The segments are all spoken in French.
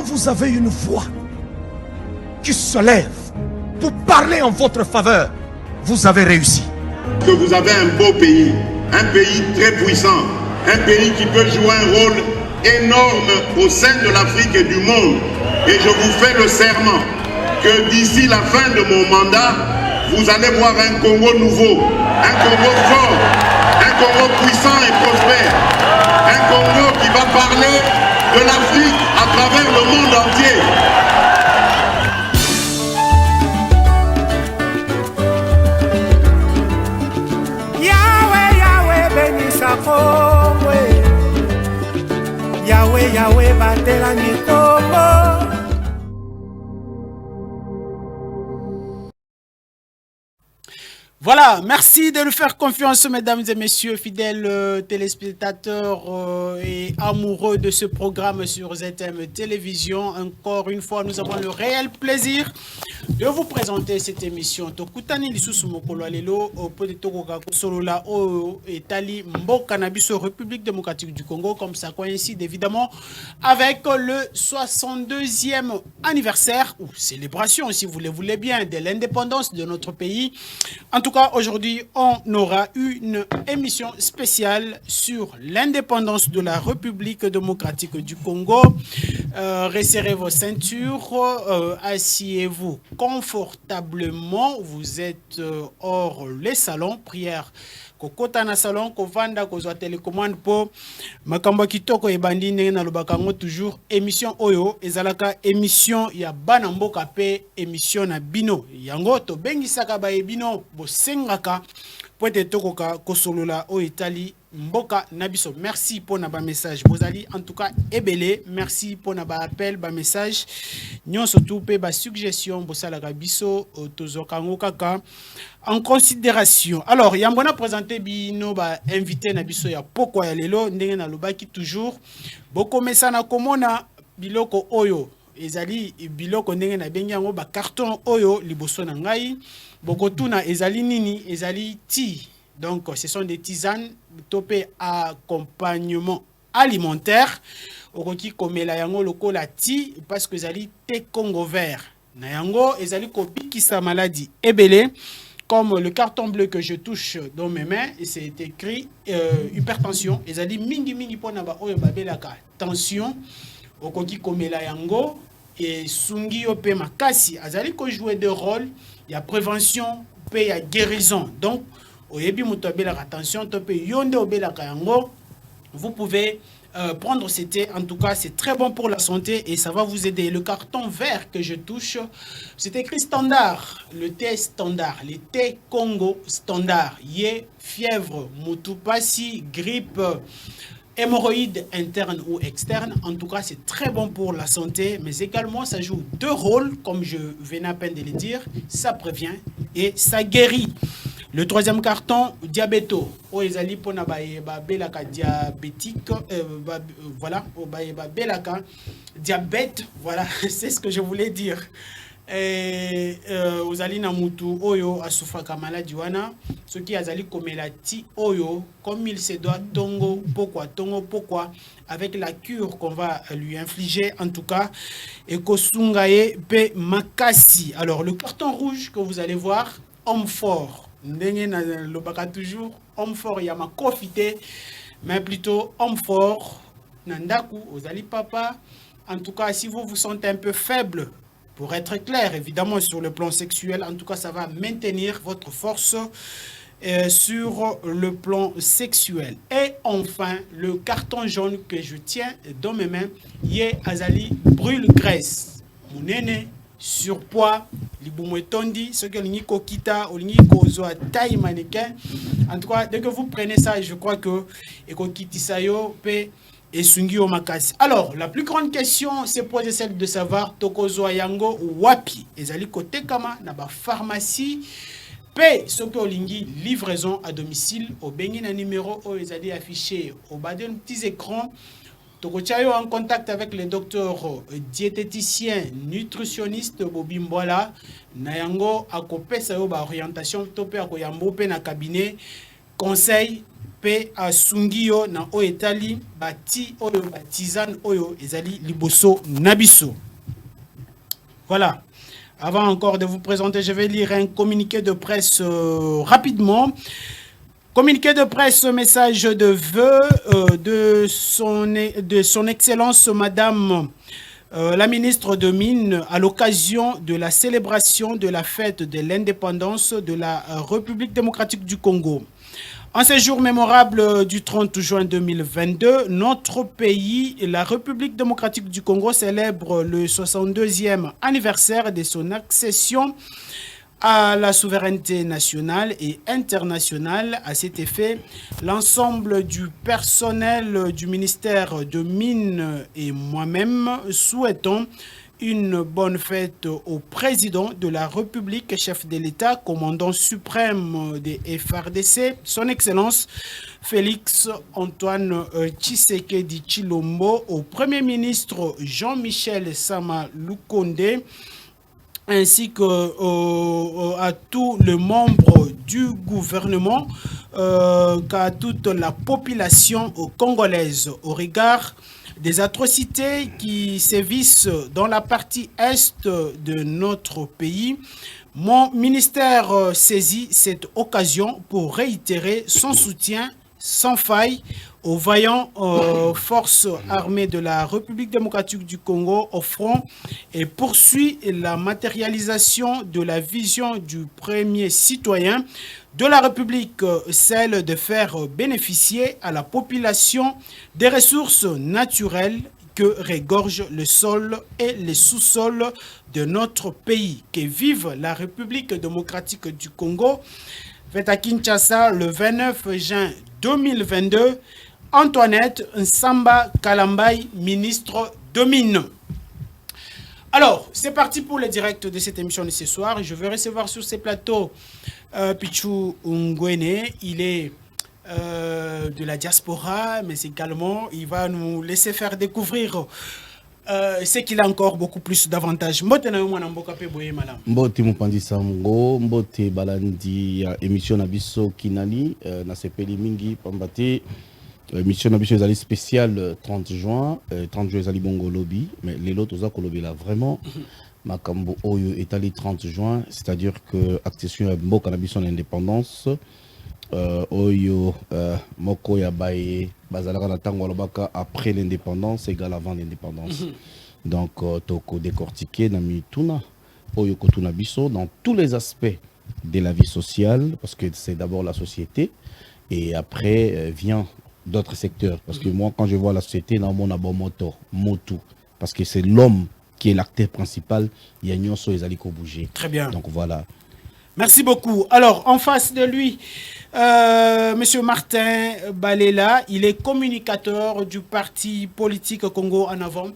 quand vous avez une voix qui se lève pour parler en votre faveur, vous avez réussi. Que vous avez un beau pays, un pays très puissant, un pays qui peut jouer un rôle énorme au sein de l'Afrique et du monde. Et je vous fais le serment que d'ici la fin de mon mandat, vous allez voir un Congo nouveau, un Congo fort, un Congo puissant et prospère, un Congo qui va parler de l'Afrique à travers le monde entier. Yahweh, Yahweh, bénissa Congo. Yahweh, Yahweh, batela Congo. Voilà, merci de nous faire confiance, mesdames et messieurs, fidèles téléspectateurs et amoureux de ce programme sur ZM Télévision. Encore une fois, nous avons le réel plaisir de vous présenter cette émission. Tokutani lisusu mokolo alelo po de tokoka solola o etali mboka na biso République démocratique du Congo, comme ça coïncide évidemment avec le 62e anniversaire ou célébration, si vous le voulez bien, de l'indépendance de notre pays. En tout cas, aujourd'hui, on aura une émission spéciale sur l'indépendance de la République démocratique du Congo. Resserrez vos ceintures, asseyez-vous confortablement. Vous êtes hors les salons. Prière kokota na salon kovanda kozwa télécommande po makambo kitoko ebandi ndenge na lobakango toujours émission oyo ezalaka émission ya bana mboka pe émission na bino yango to bengisaka ba ebino bosengaka po ete tokoka kosolola o etali mboka nabiso. Merci pour na ba message bozali en tout cas ebele. Merci pour na ba appel ba message nyon surtout pe ba suggestion bosalaka biso tozokango kaka en considération. Alors yambona présenter bino ba invité na biso ya pokwa ya lelo ndenge na lobaki toujours bokomesa na komona biloko oyo ezali biloko ndenge na bengi yango ba carton oyo liboso na ngai bokotuna ezali nini ezali ti. Donc, ce sont des tisanes topé accompagnement alimentaire. Oroki komela yango lokola ti parce que zali te Congo vert. Na yango ezali kopi qui sa maladie ebele comme le carton bleu que je touche dans mes mains et c'est écrit hypertension. Ezali mingi mingi pona ba oyo babelaka tension. Oroki komela yango et sungi yo pe makasi azali ko jouer de rôle, il y a prévention, pe ya guérison. Donc attention, vous pouvez prendre ce thé. En tout cas, c'est très bon pour la santé et ça va vous aider. Le carton vert que je touche, c'est écrit standard. Le thé standard, le thé Congo standard. Yé, fièvre, moutupasi, grippe, hémorroïdes internes ou externes. En tout cas, c'est très bon pour la santé, mais également, ça joue deux rôles, comme je venais à peine de le dire. Ça prévient et ça guérit. Le troisième carton, diabéto. Oezali pona ba belaka diabétique. Voilà, ba belaka diabète. Voilà, c'est ce que je voulais dire. Ozali na mutu oyo asufaka maladie wana. Ce qui azali komela ti oyo, comme il se doit tongo pourquoi, avec la cure qu'on va lui infliger en tout cas. Et kosungaye pe makasi. Alors le carton rouge que vous allez voir, homme fort. Ndenge na lobaka toujours homme fort ya makofité mais plutôt homme fort nandaku ozali papa. En tout cas, si vous vous sentez un peu faible, pour être clair évidemment sur le plan sexuel, en tout cas ça va maintenir votre force sur le plan sexuel. Et enfin le carton jaune que je tiens dans mes mains, yé azali brûle graisse munene surpoids, liboumetondi, ce que l'unico kita, ou l'unico zoa taille mannequin. En tout cas, dès que vous prenez ça, je crois que eko kitisayo pe et sungi o makasi. Alors, la plus grande question, c'est poser celle de savoir toko zoa yango wapi. Ezali kote kama na ba pharmacie. Pe ce que olingi livraison à domicile au bengi na numéro o ezali affiché au bas de petits écrans. Tokochayo en contact avec le docteur diététicien nutritionniste Bobimbola Nayango akopesa yo ba orientation topé akoyambo pe na cabinet conseil pe asungio na oetali bati oyo batizane oyo ezali liboso nabiso. Voilà. Avant encore de vous présenter, je vais lire un communiqué de presse rapidement. Communiqué de presse, message de vœux de son Excellence Madame la ministre de Mines à l'occasion de la célébration de la fête de l'indépendance de la République démocratique du Congo. En ce jour mémorable du 30 juin 2022, notre pays, la République démocratique du Congo, célèbre le 62e anniversaire de son accession à la souveraineté nationale et internationale. À cet effet, l'ensemble du personnel du ministère de Mines et moi-même souhaitons une bonne fête au président de la République, chef de l'État, commandant suprême des FARDC, son Excellence Félix Antoine Tshisekedi Tshilombo, au Premier ministre Jean-Michel Sama Lukonde, ainsi qu'à tous les membres du gouvernement, qu'à toute la population congolaise, au regard des atrocités qui sévissent dans la partie est de notre pays. Mon ministère saisit cette occasion pour réitérer son soutien sans faille aux vaillantes forces armées de la République démocratique du Congo au front et poursuit la matérialisation de la vision du premier citoyen de la République, celle de faire bénéficier à la population des ressources naturelles que regorge le sol et les sous-sols de notre pays. Que vive la République démocratique du Congo. Fait à Kinshasa le 29 juin 2022. Antoinette Nsamba Kalambay, ministre de Mines. Alors, c'est parti pour le direct de cette émission de ce soir. Je vais recevoir sur ces plateaux Pichou Ngwene. Il est de la diaspora, mais également, il va nous laisser faire découvrir ce qu'il a encore beaucoup plus d'avantages. Mbote na mwana mboka pe boye madame. Mbote mupandi samgo, mbote balandi émission na biso kinali na sepeli mingi pambate émission na biso ezali spéciale 30 juin 30 juin ezali bongo lobby mais les lots toza kolobela vraiment makambo oyo etali 30 juin, c'est-à-dire que accession ya mboka na biso na indépendance oyo moko ya baye bazalaka na tango alobaka après l'indépendance égale avant l'indépendance. Donc toko décortiquer na mituna oyo kotuna biso dans tous les aspects de la vie sociale, parce que c'est d'abord la société et après vient d'autres secteurs, parce que moi quand je vois la société dans mon abomoto motu, parce que c'est l'homme qui est l'acteur principal, il y a nyonso ezaliko bouger. Très bien. Donc voilà. Merci beaucoup. Alors, en face de lui, Monsieur Martin Balela, il est communicateur du parti politique Congo en avant,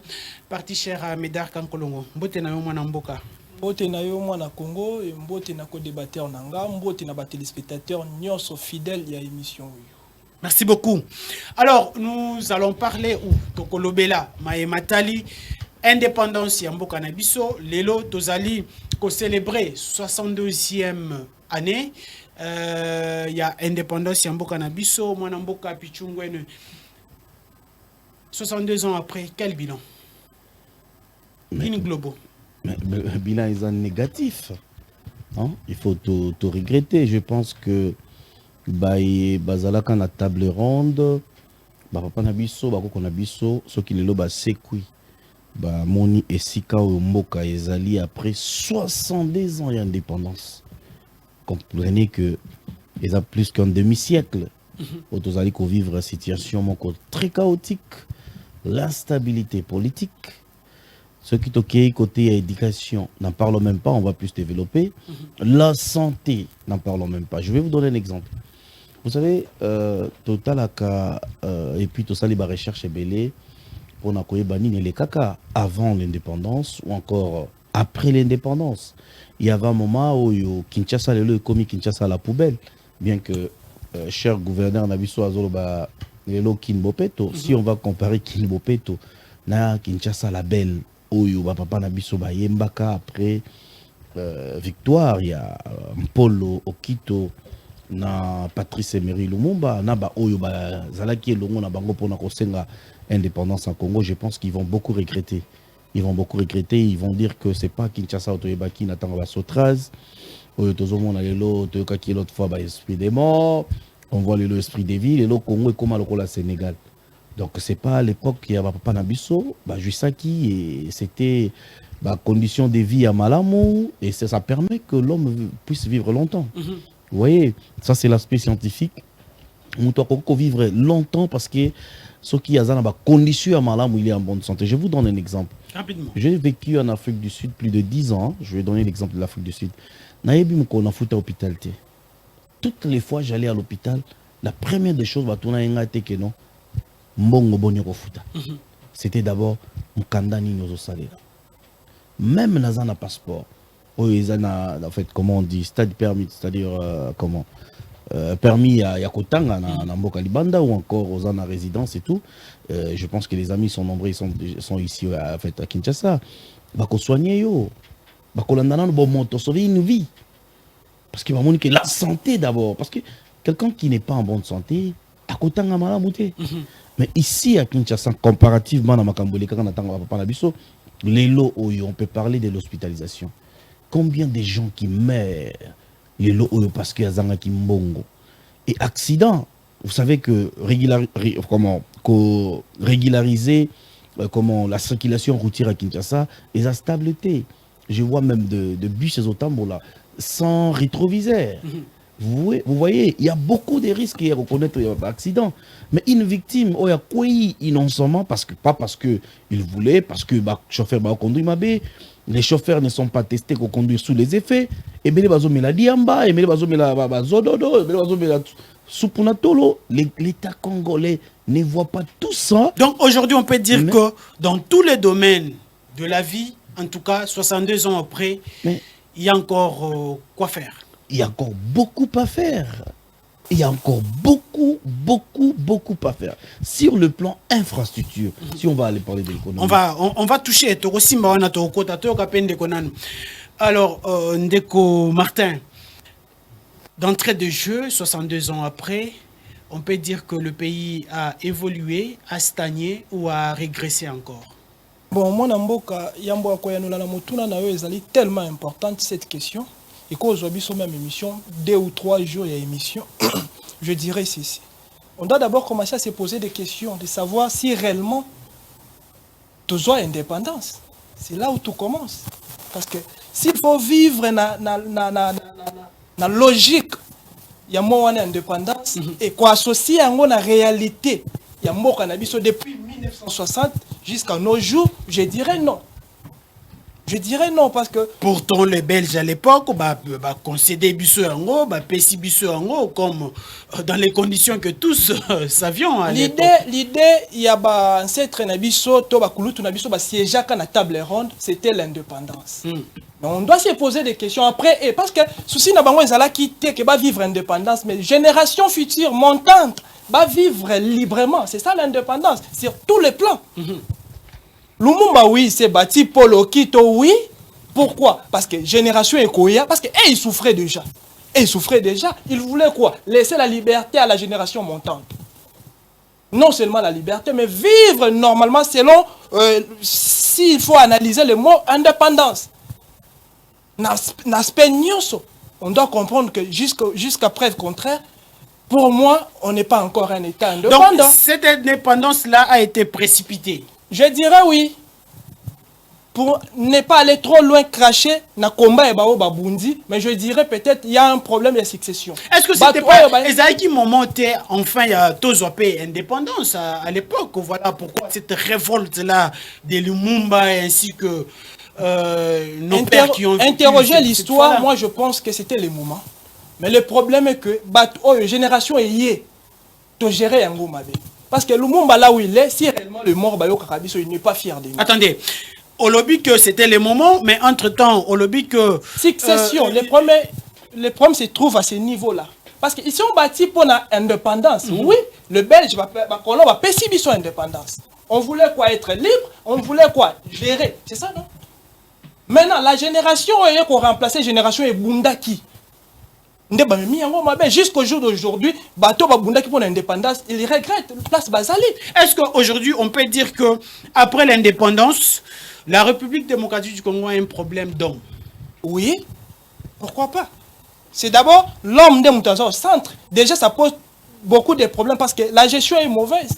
parti cher à Médard Kankolongo. Mbote na yo mwana mboka. Mbote na yo mwana Congo et mbote na co-débatteur nanga, mbote na ba téléspectateurs nyonso fidèles ya émission. Merci beaucoup. Alors, nous allons parler ou Tokolobela Maëmatali, indépendance ya mboka na biso, lelo tozali ko célébrer 62e année. Il y a indépendance ya mboka na biso, mwana mboka Pichou Ngwene. 62 ans après, quel bilan? Global. Mais le bilan est négatif. Hein? Il faut tout regretter. Je pense que bazalaka na table ronde, papa na biso, bako na biso, ce qui lelo ba sekui. Ba moni esika o mboka ezali après 62 ans d'indépendance. Comprenez que ils a plus qu'un demi-siècle. Autozali ko vivre une situation très chaotique, l'instabilité politique. Ce qui est côté éducation, n'en parlons même pas, on va plus développer. La santé, n'en parlons même pas. Je vais vous donner un exemple. Vous savez, Total et puis tout ça, les recherches et belé, pour n'akoye banine les caca avant l'indépendance ou encore après l'indépendance. Il y avait un moment où Kinshasa le commis Kinshasa à la poubelle, bien que cher gouverneur Nabiso Azoloba lelo Kinbopeto, si on va comparer Kinbopeto na Kinshasa la belle où papa Nabiso ba yembaka après victoire, il y a Mpolo Okito na Patrice Emery Lumumba na ba oyo ba zalaki longo na bango pona kosenga indépendance en Congo, je pense qu'ils vont beaucoup regretter. Ils vont beaucoup regretter, ils vont dire que c'est pas Kinshasa otoyebaki na tanga ba Sotraz oyo tozomona lelo toyokaki l'autre fois ba esprit des morts, on voit l'esprit des villes et le Congo est comme le Sénégal. Donc c'est pas à l'époque qu'il y avait Papa Nabiso, bah Jusaki et c'était bah, condition de vie à Malamou et ça permet que l'homme puisse vivre longtemps. Vous voyez, ça c'est l'aspect scientifique. On doit vivre longtemps parce que ce qui a des conditions à Malamou, il est en bonne santé. Je vous donne un exemple. Rapidement. J'ai vécu en Afrique du Sud plus de 10 ans. Je vais donner l'exemple de l'Afrique du Sud. Naïbi Moko foutu à l'hôpital. Toutes les fois j'allais à l'hôpital, la première des choses, que non. C'était d'abord Mkanda Nino Salela. Même dans un passeport, en fait, comment on dit, stade permis, c'est-à-dire comment permis à Yakotanga, na Mboka Libanda, ou encore aux en résidence et tout. Je pense que les amis sont nombreux, ils sont ici en fait, à Kinshasa. Bako soigner yo, bako landana bon moto sauver une vie. Parce qu'il va montrer que la santé d'abord, parce que quelqu'un qui n'est pas en bonne santé, à Kotanga Malamouté. Mais ici à Kinshasa, comparativement à Makambole, quand on attend Papa Nabiso, on peut parler de l'hospitalisation. Combien de gens qui meurent les lots parce qu'il y a Zanga Kimbongo. Et accident, vous savez que régulariser la circulation routière à Kinshasa est à stabilité. Je vois même de bus et autant là, sans rétroviseur. Vous voyez, il y a beaucoup de risques à reconnaître l'accident. Mais une victime, il y a quoi innocemment, pas parce qu'il voulait, parce que le chauffeur va conduire ma baie. Les chauffeurs ne sont pas testés pour conduire sous les effets. Et bien, les diamba, et bien, les zododo, et bien, les l'État congolais ne voit pas tout ça. Donc aujourd'hui, on peut dire que dans tous les domaines de la vie, en tout cas 62 ans après, il y a encore quoi faire. Il y a encore beaucoup à faire. Il y a encore beaucoup à faire. Sur le plan infrastructure, si on va aller parler de l'économie. On va toucher. Alors, Ndeko Martin, d'entrée de jeu, 62 ans après, on peut dire que le pays a évolué, a stagné ou a régressé encore. Bon, moi, Namboka, Yambo Akoyanula Motuna Nayo est tellement importante cette question. Et quand aujourd'hui sur même émission, 2 ou 3 jours il y a émission, je dirais ceci. On doit d'abord commencer à se poser des questions, de savoir si réellement tu as indépendance. C'est là où tout commence. Parce que s'il faut vivre dans logique, il y a moins d'indépendance et quoi associer à la réalité, il y a moins depuis 1960 jusqu'à nos jours, je dirais non. Je dirais non parce que... Pourtant, les Belges à l'époque, concédaient Bissou Ango, Pessi Bissou Ango, comme dans les conditions que tous savions à l'époque. L'idée, il y a un ancêtre Nabiso, Toba Kulutu Nabiso, siège à la table ronde, c'était l'indépendance. Mais on doit se poser des questions après, et parce que souci n'a pas là qui va vivre l'indépendance, mais génération future montante va vivre librement. C'est ça l'indépendance, sur tous les plans. Lumumba, oui, c'est bâti Polo Kito, oui. Pourquoi? Parce que génération Ekoya, parce qu'ils souffraient déjà. Ils souffraient déjà. Ils voulaient quoi? Laisser la liberté à la génération montante. Non seulement la liberté, mais vivre normalement selon, s'il faut analyser le mot indépendance. On doit comprendre que jusqu'à preuve contraire, pour moi, on n'est pas encore un État indépendant. Donc, cette indépendance-là a été précipitée. Je dirais oui. Pour ne pas aller trop loin cracher na combat et babundi, mais je dirais peut-être il y a un problème de succession. Est-ce que c'était pas Ezaïki moment enfin il y a Tozopé indépendance à l'époque, voilà pourquoi cette révolte là de Lumumba ainsi que nos pères qui ont interroger l'histoire, moi je pense que c'était le moment. Mais le problème est que génération est yé to gérer un goût. Parce que Lumumba, là où il est, si réellement le mort, il n'est pas fier de lui. Attendez, au lobby que c'était le moment, mais entre-temps, au lobby que... Succession, les problèmes se trouvent à ce niveau-là. Parce qu'ils sont bâtis pour l'indépendance. Oui, le Belge va payer son indépendance. On voulait quoi? Être libre, on voulait quoi? Gérer. C'est ça, non? Maintenant, la génération qu'on remplace, la génération est Bundaki. Jusqu'au jour d'aujourd'hui, bateau babunda qui pour l'indépendance, il regrette place Bazali. Est-ce qu'aujourd'hui, on peut dire que après l'indépendance, la République démocratique du Congo a un problème d'homme? Oui, pourquoi pas? C'est d'abord l'homme de Moutaza au centre. Déjà, ça pose beaucoup de problèmes parce que la gestion est mauvaise.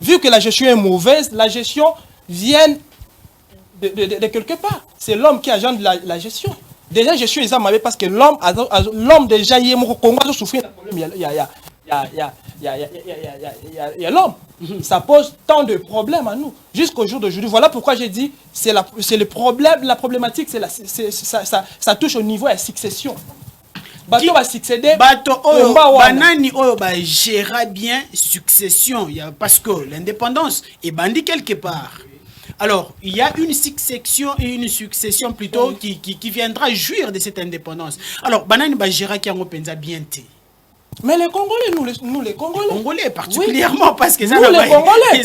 Vu que la gestion est mauvaise, la gestion vient de quelque part. C'est l'homme qui agente la gestion. Déjà, la gestion est mauvaise parce que l'homme déjà, il a souffert d'un problème. Il y a l'homme. Ça pose tant de problèmes à nous. Jusqu'au jour d'aujourd'hui. Voilà pourquoi j'ai dit c'est le problème, la problématique, ça touche au niveau de la succession. Bato va succéder. Bato oyo banani oyo ba gérer bien succession, parce que l'indépendance est bandit quelque part. Alors, il y a une succession plutôt qui viendra jouir de cette indépendance. Alors, banani ba gérer qui en penza bien té. Mais les Congolais, nous les Congolais. Congolais particulièrement, oui. Parce que ça nous les Congolais.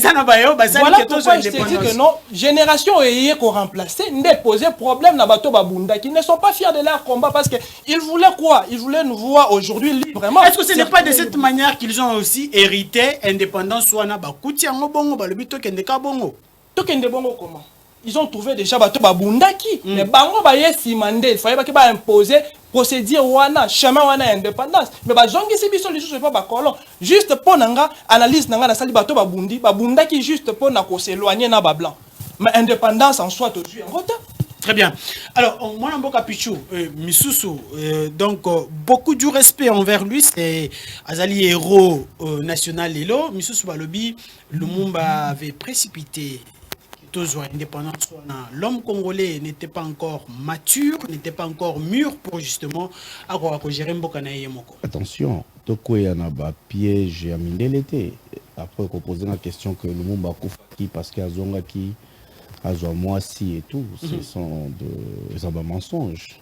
Voilà pourquoi je te dis que non, génération est qu'on remplacer, n'a posé problème dans bateau babunda qui ne sont pas fiers de leur combat parce qu'ils voulaient quoi? Ils voulaient nous voir aujourd'hui librement. Est-ce que ce n'est pas de cette manière qu'ils ont aussi hérité indépendance soit na bakuti yango bongo balobito kende ka bongo? To kende bongo comment? Ils ont trouvé déjà bateau babundaki, mais bango ba yesi mandé, il fallait pas imposer procédure wana chemin wana indépendance, mais ba zongi si biso les choses pas ba colon juste pour nanga analyse nanga na sali bateau babundaki juste pour na ko s'éloigner na ba blanc, mais indépendance en soi toujours en retard. Très bien. Alors, moi, Mboka Pichou, Misusu, donc, beaucoup du respect envers lui, c'est Azali héros national Lelo. Misusu Balobi, Lumumba avait précipité indépendance. L'homme congolais n'était pas encore mature, n'était pas encore mûr pour justement gérer Mboka na Yemoko. Attention, Toko Yanaba piège à Mindelete. Après, on pose la question que Lumumba Koufaki parce qu'il y a Zonga qui a Moissi et tout, ce sont des mensonges.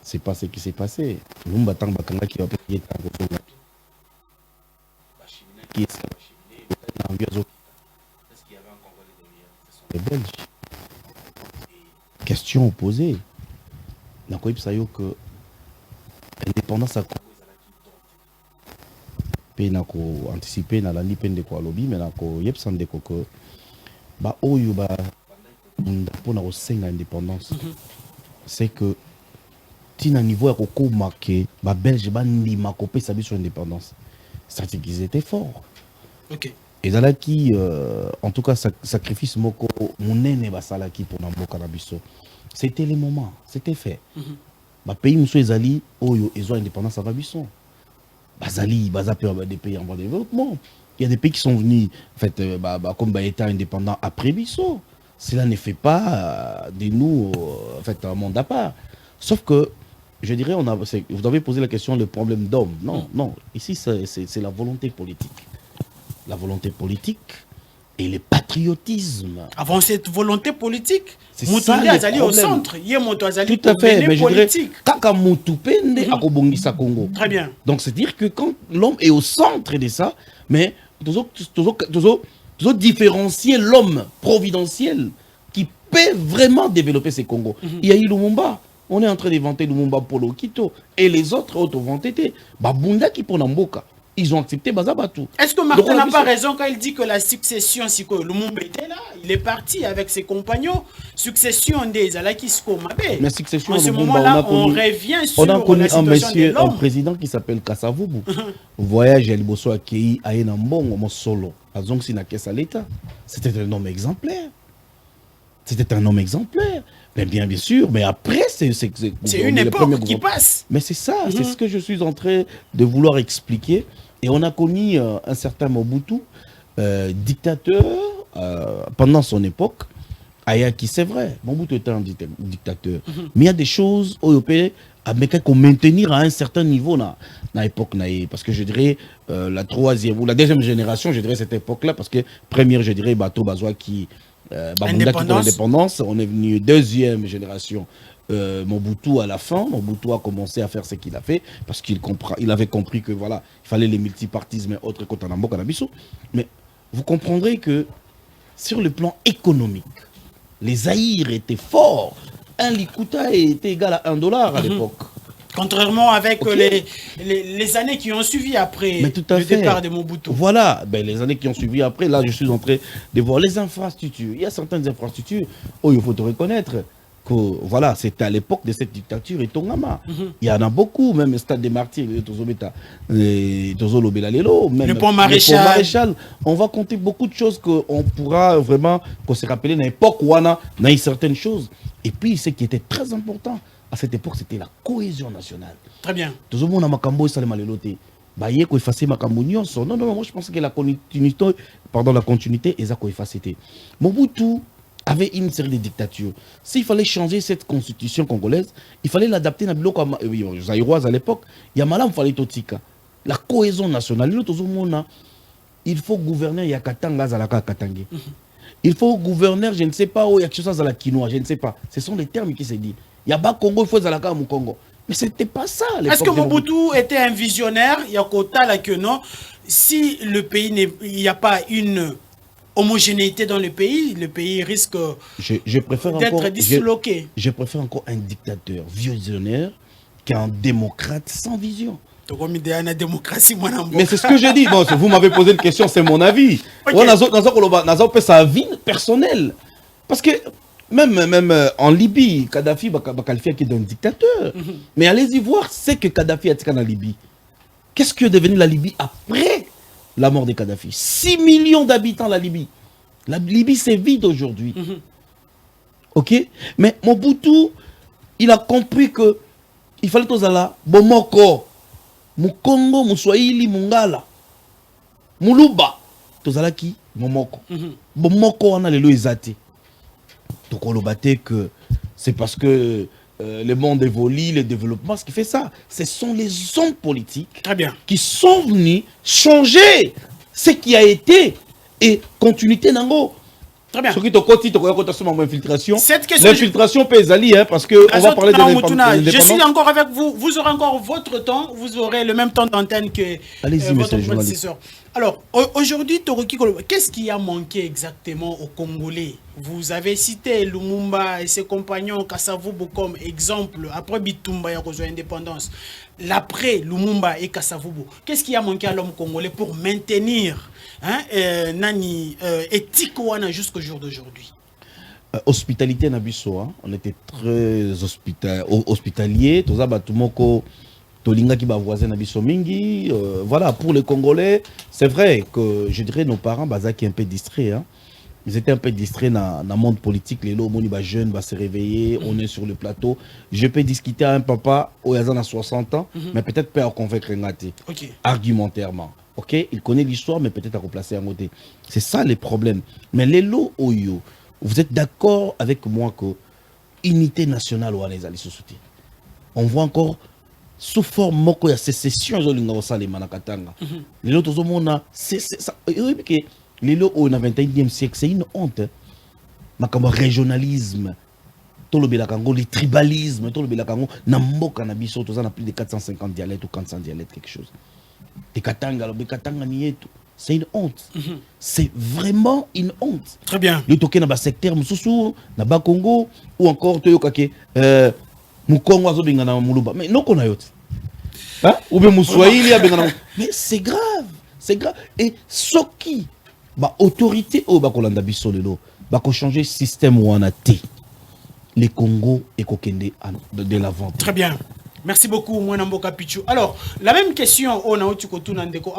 C'est pas ce qui s'est passé. Lumumba Tangbakanga qui va payer qui est les Belges. Question opposée. Dans quoi il y a que l'indépendance a anticipé dans la nipe de quoi lobby, mais il y a de quoi que bah oyo bah pour na osenga indépendance. C'est que tina niveau ya koko marqué bah Belge ba ndima kopé sa sur indépendance. Ça dit qu'ils étaient forts. OK. Et là qui en tout cas sacrifice moko monene basalaki pour namboka na biso. C'était les moments, c'était fait. Ba pays muso ezali oyo ezo indépendance à biso. Bazali des pays en voie de développement. Il y a des pays qui sont venus en fait comme état indépendant après biso. Cela ne fait pas de nous en fait un monde à part. Sauf que je dirais vous avez posé la question le problème d'homme. Non, non, ici c'est la volonté politique. La volonté politique et le patriotisme. Avant cette volonté politique, c'est ça au centre. Tout à fait, mais je dirais kaka Moutupende akobongisa Congo. Très bien. Donc c'est dire que quand l'homme est au centre de ça, mais toujours différencier l'homme providentiel qui peut vraiment développer ces Congos. Il y a eu Lumumba. On est en train d'inventer Lumumba Polo Kito et les autres vont été Babunda qui pour Namboka. Ils ont accepté Bazabatou. Est-ce que Martin n'a pas raison quand il dit que la succession, si Lumumba était là, il est parti avec ses compagnons, succession des Alakisko Mabé. Mais succession en ce moment-là, on revient sur la situation de l'homme. On a connu un monsieur, un président président qui s'appelle Kassavubu. Voyage à Liboso à Kei, à Enambon, solo. À Zongsi na Kessa l'État. C'était un homme exemplaire. C'était un homme exemplaire. Mais bien sûr, mais après, c'est une époque qui passe. Mais c'est ça, c'est ce que je suis en train de vouloir expliquer. Et on a connu un certain Mobutu, dictateur, pendant son époque. Ayaki, c'est vrai, Mobutu était un dictateur. Mais il y a des choses européennes à maintenir à un certain niveau dans l'époque. Parce que je dirais la troisième ou la deuxième génération, je dirais cette époque-là, parce que première, je dirais, Bato Bazoua qui... Indépendance, on est venu deuxième génération Mobutu à la fin. Mobutu a commencé à faire ce qu'il a fait parce qu'il avait compris que voilà, il fallait les multipartismes et autres côté Namboka Nabiso. Mais vous comprendrez que sur le plan économique, les Zaïre étaient forts. Un Likuta était égal à $1 à l'époque. Contrairement avec les années qui ont suivi après le départ de Mobutu. Voilà, ben, les années qui ont suivi après, là je suis en train de voir les infrastructures. Il y a certaines infrastructures où il faut te reconnaître que voilà, c'était à l'époque de cette dictature et Tongama. Il y en a beaucoup, même le stade des Martyrs, même le pont Maréchal. On va compter beaucoup de choses qu'on pourra vraiment se rappeler dans l'époque où on a eu certaines choses. Et puis ce qui était très important à cette époque, c'était la cohésion nationale. Très bien. Tout le monde a makambo et salé bah il faut effacer makambo nyonso. Non, moi je pense que la continuité est ça qu'on efface. Mobutu avait une série de dictatures. S'il fallait changer cette constitution congolaise, il fallait l'adapter à biloko zaïroise à l'époque. Il y a malam fallait totika. La cohésion nationale, il faut gouverner Yakatanga Zalaka Katangi. Il faut gouverner, je ne sais pas où, il y a quelque chose à la quinoa, je ne sais pas. Ce sont les termes qui se disent. Il y a pas Congo, il faut Zalaka au Congo. Mais c'était pas ça. Est-ce que Mobutu était un visionnaire? Il y a Kota là que non. Si le pays il n'y a pas une homogénéité dans le pays risque d'être disloqué. Je préfère encore un dictateur visionnaire qu'un démocrate sans vision. Mais c'est ce que j'ai dit. Bon, vous m'avez posé une question, c'est mon avis. Okay. Sa vie personnelle. Parce que même en Libye, Kadhafi va qualifier d'un dictateur. Mais allez-y voir ce que Kadhafi a dit en Libye. Qu'est-ce que est devenu la Libye après la mort de Kadhafi? 6 millions d'habitants la Libye. La Libye, c'est vide aujourd'hui. Ok? Mais Mobutu, il a compris que il fallait tous là, Bomoko, Mukongo, Muswahili, Mungala, Muluba, tous là qui? Momoko. Bomoko, on a les lois exatés. Donc on le que c'est parce que le monde évolue, le développement, ce qui fait ça. Ce sont les hommes politiques qui sont venus changer ce qui a été et continuité nango. Très bien. L'infiltration peut aller, hein, parce qu'on va parler de l'indépendance. Je suis encore avec vous. Vous aurez encore votre temps. Vous aurez le même temps d'antenne que votre prédécesseur. Alors, aujourd'hui, Toroki Koloba, qu'est-ce qui a manqué exactement aux Congolais? Vous avez cité Lumumba et ses compagnons Kasavubu comme exemple. Après Bitumba, il y a besoin d'indépendance. L'après Lumumba et Kasavubu, qu'est-ce qui a manqué à l'homme congolais pour maintenir nani éthique jusqu'au jour d'aujourd'hui? Hospitalité Nabiso, hein? On était très hospitaliers. Tout ça, Batumoko, Tolinga qui va voisin Nabiso Mingi. Voilà, pour les Congolais, c'est vrai que je dirais nos parents, qui est un peu distraits. Hein? Ils étaient un peu distraits dans le monde politique. Les lots, on est jeune, va se réveiller, on est sur le plateau. Je peux discuter à un papa où il a 60 ans, mais peut-être pas à convaincre argumentairement. Ok, il connaît l'histoire, mais peut-être à replacer un côté. C'est ça les problèmes. Mais les lots Oyo, vous êtes d'accord avec moi que unité nationale ou les sociétés. On voit encore sous forme moko ya sécession les lots au monde les lots au 21e siècle, c'est une honte. Makamba régionalisme, le tribalisme, na mboka na biso toza na plus de 450 dialectes ou 400 dialectes quelque chose. C'est une honte. C'est vraiment une honte. Très bien. Le token na secteur mususu na ba Congo ou encore toyokake Mukongo azobenga na Muluba. Mais non qu'on a yote. Hein? Ou bien Muswahili abenga. Mais c'est grave. C'est grave. Et ce qui autorité au bakolanda biso lelo bako changer système où on a té. Les Congo et kokende de l'avant. Très bien. Merci beaucoup, Mwanamboka Pichu. Alors, la même question, on a Otukotunandeko,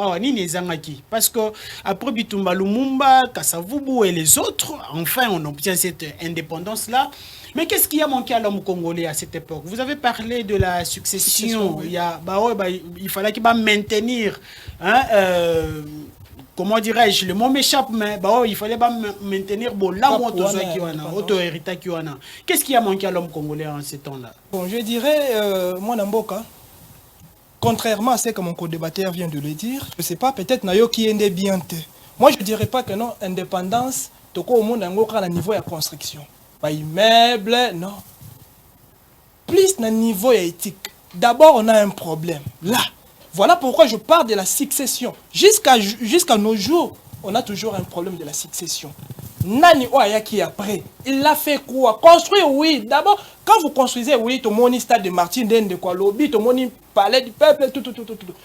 parce que après Bitumba Lumumba, Kasavubu et les autres, enfin, on obtient cette indépendance-là. Mais qu'est-ce qui a manqué à l'homme congolais à cette époque? Vous avez parlé de la succession. Oui. Il fallait qu'il va maintenir, comment dirais-je, le mot m'échappe, mais il fallait pas maintenir l'auto-héritage. Qu'est-ce qui a manqué à l'homme congolais en ces temps-là? Bon, je dirais, moi, Namboka, contrairement à ce que mon co-débatteur vient de le dire, je ne sais pas, peut-être Nayo qui est bien. Moi, je ne dirais pas que non, indépendance, au monde à niveau de construction. Pas immeuble, non. Plus à niveau éthique. D'abord, on a un problème. Là. Voilà pourquoi je parle de la succession. Jusqu'à nos jours, on a toujours un problème de la succession. Nani Oyaki après. Il a fait quoi? Construire, oui. D'abord, quand vous construisez, oui, tout mon stade de Martin de quoi, lobby, tout mon palais du peuple, tout.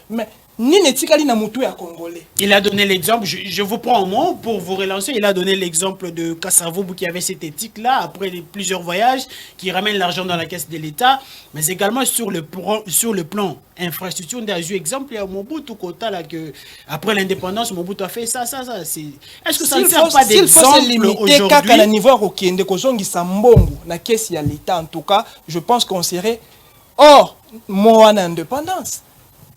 Mais ni netikali na mutu ya Congolais. Il a donné l'exemple, je vous prends un mot pour vous relancer, il a donné l'exemple de Kassavoubou qui avait cette éthique-là, après plusieurs voyages, qui ramène l'argent dans la caisse de l'État, mais également sur le plan infrastructure, on a eu exemple, il y a Mobutu Kota là, que après l'indépendance, Mobutu a fait ça. Est-ce que ça ne sert pas d'exemple aujourd'hui? Kaka na niveau okende kozongisa mbongo na caisse ya l'État, en tout cas, je pense qu'on serait hors moi en indépendance.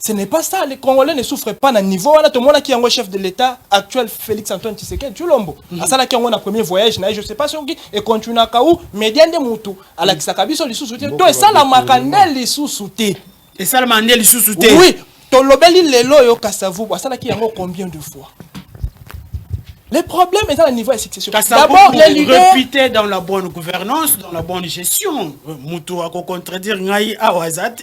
Ce n'est pas ça. Les Congolais ne souffrent pas à niveau. On a tout le monde qui est un chef de l'État actuel, Félix Antoine Tshisekedi, Tshilombo. À ça, qui a un premier voyage, je ne sais pas sur qui, et continue à Kaou, médian de Moutou. À la Kisakabiso, les sous-soutés. Toi, et ça, la Makandel, les sous-soutés. Et ça, la Mandel, les sous-soutés. Oui. Ton lobeli, les lois, yo Kassavou. À ça, qui a combien de fois? Les problèmes étant à niveau de succession. D'abord, les leaders réputés dans la bonne gouvernance, dans la bonne gestion. Moutou a contredire Ngaï Azate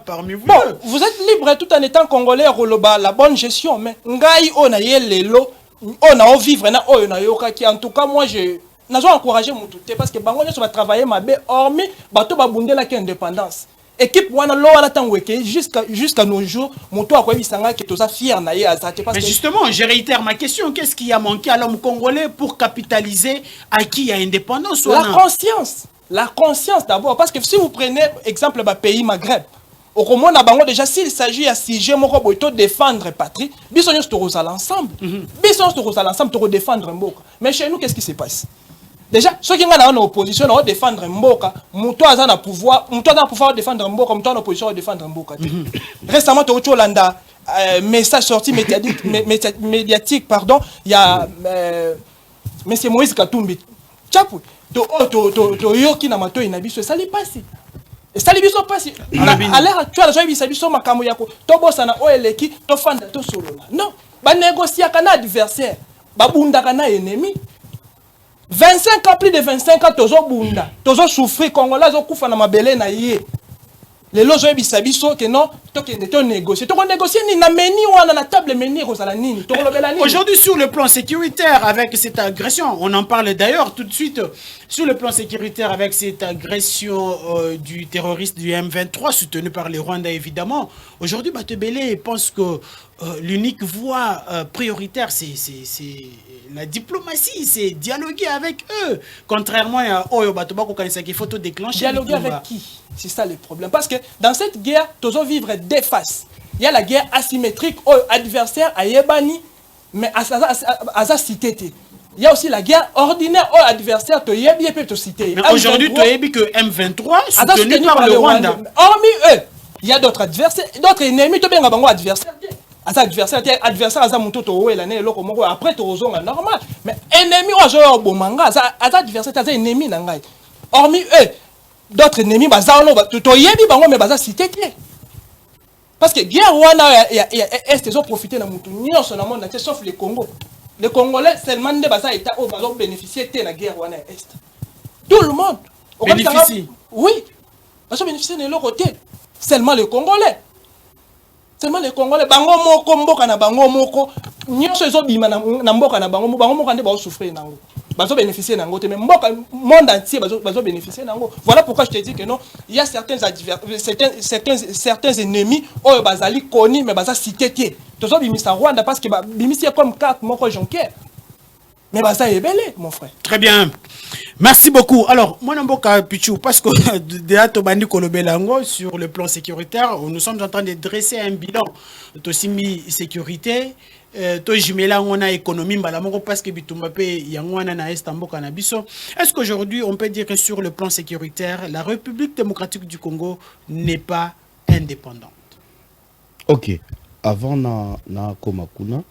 parmi vous. Bon, vous êtes libre tout en étant congolais roloba la bonne gestion, mais Ngaï on a yelelo, on a vivre na on a yoka qui en tout cas moi je n'ai encouragé Moutou parce que bango va travailler ma bé hormis bato ba bundela qui indépendance. Équipe wana lo wana tangweke jusqu'à nos jours Moutou a quoi bisanga que toza fier na ye Azate parce mais que justement je réitère ma question, qu'est-ce qui a manqué à l'homme congolais pour capitaliser à qui a indépendance? La conscience d'abord parce que si vous prenez exemple ba pays Maghreb au Comona bango déjà s'il s'agit à sujet moko boito défendre patrie bisonyo tous ensemble bisonyo tous ensemble pour défendre mboka mais chez nous qu'est-ce qui se passe? Déjà, ceux qui sont en opposition, on défendre Mboka. Moutou a un pouvoir de défendre Mboka, Moutou en opposition de défendre Mboka. Récemment, tu as un message sorti médiatique, pardon, il y a M. Moïse Katumbi. Tchapou, tu yoki na mato inabiso, ça li passe. Ça li biso passe. À l'heure actuelle, je vais biso makambo yako. To bossa na oeleki, to fanda to solola. Non, ba négocier kana adversaire, ba bunda kana ennemi. 25 ans, plus de 25 ans, tozo bunda, tozo souffrir, Congolais, tozo koufa na mabele na yé. Les lois ont bisabiso que non, to négocier. To négocier ni na meni ou na table meni rosala nini. Aujourd'hui sur le plan sécuritaire avec cette agression, on en parle d'ailleurs tout de suite sur le plan sécuritaire avec cette agression du terroriste du M23 soutenu par les Rwandais évidemment. Aujourd'hui Batebele pense que l'unique voie prioritaire c'est la diplomatie, c'est dialoguer avec eux. Contrairement à Oyo Batobako qu'il faut tout déclencher. Dialoguer avec qui? C'est ça le problème. Parce que dans cette guerre, tous vivre des faces. Il y a la guerre asymétrique, adversaire à Yebani, mais à sa cité. Il y a aussi la guerre ordinaire, adversaire, tu Yebi et puis cité. Mais aujourd'hui, tu as dit que M23 soutenu par le Rwanda. Hormis eux, il y a d'autres adversaires, d'autres ennemis, tu as bien un adversaire. Adversaire aza muto to wela ne loko moko après to ozonga normal mais ennemi wa jo bomanga adversaire aza ennemi na ngai hormis eux d'autres ennemis baza no to yebi bango mais baza cité parce que guerre wana ya est ils ont profité na mutu nyonso na monde sauf le Congo les Congolais seulement de baza état au bazo bénéficier de la guerre wana est tout le monde bénéficie oui bazo bénéficier de leur côté seulement les Congolais. Seulement les Congolais, bango moko mboka na bango moko, nyonso ezo bima na mboka na bango moko nde ba souffrir nango. Bazo bénéficier nango te mais mboka monde entier bazo bénéficier nango. Voilà pourquoi je te dis que non, il y a certains ennemis oyo bazali koni mais baza cité tie. Tozo bimisa Rwanda parce que bimisi comme carte moko jonker. Mais baza ebele mon frère. Très bien. Merci beaucoup. Alors, moi, Namboka Pichou, parce que déjà, Tobandi Kolobelango, sur le plan sécuritaire, nous sommes en train de dresser un bilan de sécurité. Tojimela, on a économie, parce que Bitumbape, Yangwana, na Estambo, Kanabiso. Est-ce qu'aujourd'hui, on peut dire que sur le plan sécuritaire, la République démocratique du Congo n'est pas indépendante? Ok. Avant, na Komakuna.